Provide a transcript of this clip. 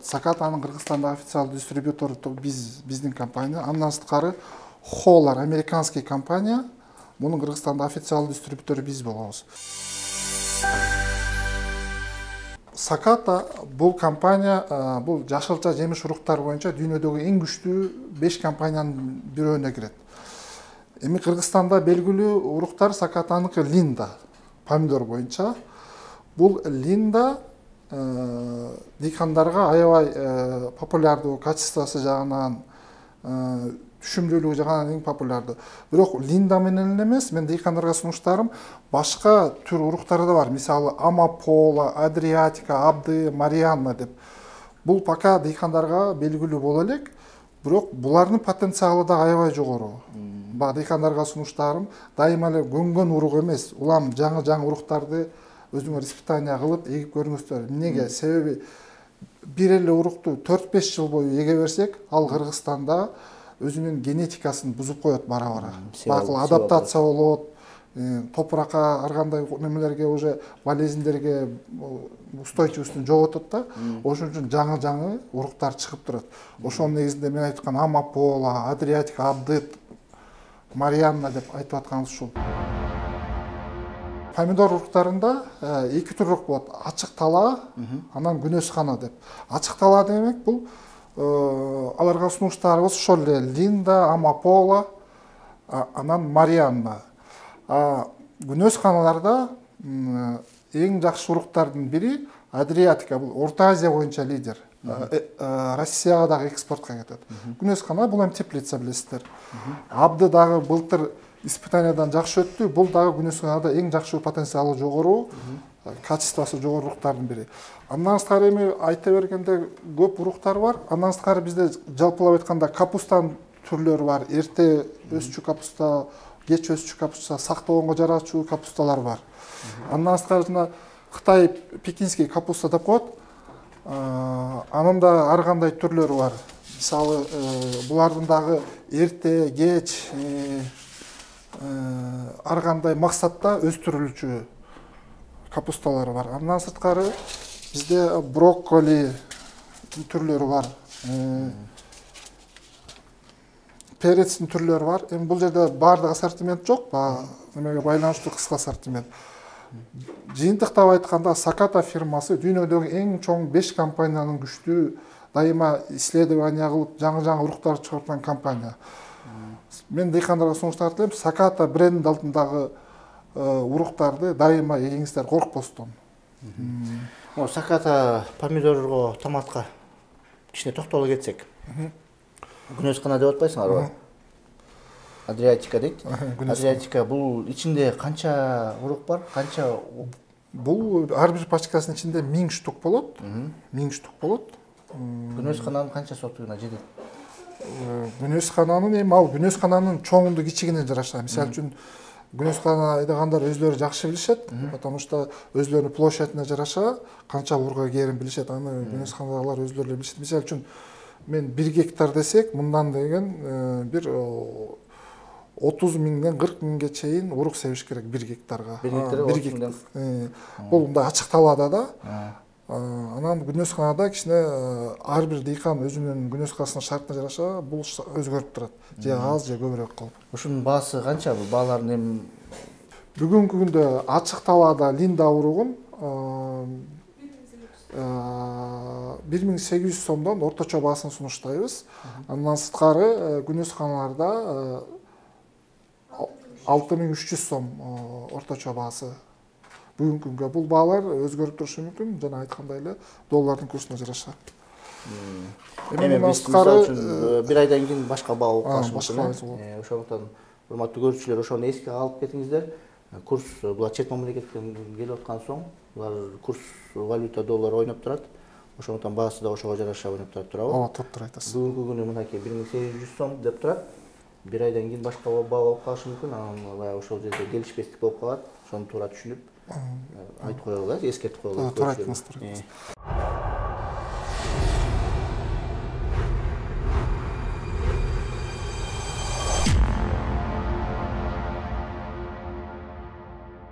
Сакатанын Кыргызстандагы официалдуу дистрибьютору биздин компания. Андан сырткары Холлар американский компания. Мунун Кыргызстанда официалдуу дистрибьютору биз болобуз. Саката бул компания, бул жашылча жемиш уруктар боюнча дүйнөдөгү эң күчтүү 5 компаниянын бирөөнө кирет. Эми Кыргызстанда белгилүү уруктар Сакатаныкы Линда помидор боюнча. Бул Линда дыйкандарга аябай популярдуу, качествосы жагынан, түшүмдүүлүгү жагынан эң популярдуу. Бирок Линда менен эле эмес, мен дыйкандарга сунуштарым башка түр уруктар да бар. Мисалы Амапола, Адриатика, Абды, Марианна деп. Бул пока дыйкандарга белгилүү боло элек, бирок булардын потенциалы да аябай жогору. Дыйкандарга сунуштарым дайыма эле көнгөн урук эмес, улам жаңы уруктарды өзүңөр испытания кылып эгип көрүңүздөр. Эмнеге? Себеби бир эле урукту 4-5 жыл бою эге берсек, ал Кыргызстанда өзүнүн генетикасын бузуп коет бара-бара. Бакыл адаптация болот, топуракка ар кандай немелерге уже болезньдерге устойчивостун жоготот да. Ошон үчүн жаңы уруктар чыгып турат. Ошонун негизинде мен айткан Амапола, Адриатика, Абды, Марианна деп айтып атканыбыз ушул. Помидор уруктарында эки түрлүк болот. Ачык талаа, анан күнөс кана деп. Ачык талаа демек бул аларга сунуштарыбыз ошол эле Линда, Амапола, анан Марианна. Күнөс каналарда эң жакшы уруктардын бири Адриатика, бул Орто Азия боюнча лидер. Россияга дагы экспортко кетет. Күнөс кана бул эми теплица билесиздер. Абды дагы былтыр испытаниядан жакшы өттү. Бул дагы күнөс канада эң жакшы потенциалы жогору, качествосы жогору уруктардын бири. Андан сырткары эми айта бергенде көп уруктар бар. Андан сырткары бизде жалпылап айтканда капустанын түрлөрү бар. Эрте өсчү капуста, кеч өсчү капуста, сактогонго жарачуу капусталар бар. Андан сырткары Кытай пекинский капуста деп коет. Анын да ар кандай түрлөрү бар. Мисалы, булардын дагы эрте, кеч, ар кандай максатта өстүрүлчү капусталары бар. Андан сырткары бизде брокколи түрлөрү бар. Перецтин түрлөрү бар. Эми бул жерде баардык ассортимент жок, немеге байланыштуу кыска ассортимент. Жыйынтыктап айтканда, Саката фирмасы дүйнөдөгү эң чоң 5 компаниянын күчтүү, дайыма исследование кылып, жаңы уруктар чыгарткан компания. Мен дыйкандарга сунуштар элем, Саката брендинин алдындагы уруктарды дайыма эгиңиздер коркпостон. Саката помидорго, томатка кичине токтоло кетсек. Күнөс кана деп атпайсыңарбы? Адриатика дейт. Адриатика бул ичинде канча урук бар? Канча? Бул ар бир пачкасынын ичинде 1000 штук болот. 1000 штук болот. Күнөс кананын канча сотуна жетет? Күнөс кананын күнөс кананын чоңунду кичигине жараша. Мисалы үчүн күнөс кана айдагандар өзлөрү жакшы билишет, потому что өзлөрүнүн площадьына жараша канча урга кээрин билишет. Аны күнөс канадагылар өзлөрү билишет. Мисалы үчүн мен 1 гектар десек, мындан деген бир 30 миңден 40 миңге чейин урук себиш керек 1 гектарга. 1 гектар. Бул мындай ачык талаада да. Анан күнөс канада кичине ар бир дыйкан өзүнүн күнөскасынын шартына жараша бул өзгөрүп турат. Же аз, же көбүрөөк калып. Ушунун баасы канча? Бул баалардын эми бүгүнкү күндө ачык талаада Линда уругун 1800 сомдон орточо баасын сунуштайбыз. Андан сырткары күнөс каналарда 6300 сом орточо баасы. Бүгүнкү күнгө бул баалар өзгөрүп турушу мүмкүн, жана айткандай эле доллардын курсуна жараша. Эми биз мисалы үчүн бир айдан кийин башка баа болуп калышы мүмкүн. Ошондуктан урматтуу көрүүчүлөр, ошону эске алып кетиңиздер. Курс булар чет мамлекеттен келип аткан соң, булар курс валюта доллар ойноп турат. Ошондуктан баасы да ошого жараша ойноп турабы? Ооба, туура айтасыз. Бүгүнкү күнү мынакей 1800 сом деп турат. Бир айдан кийин башка баа болуп калышы мүмкүн. Анан ошол жерде келишпестик болуп калат. Ошону туура түшүнүп айтып коелу, эскертип коелу. Туура айттыңыз.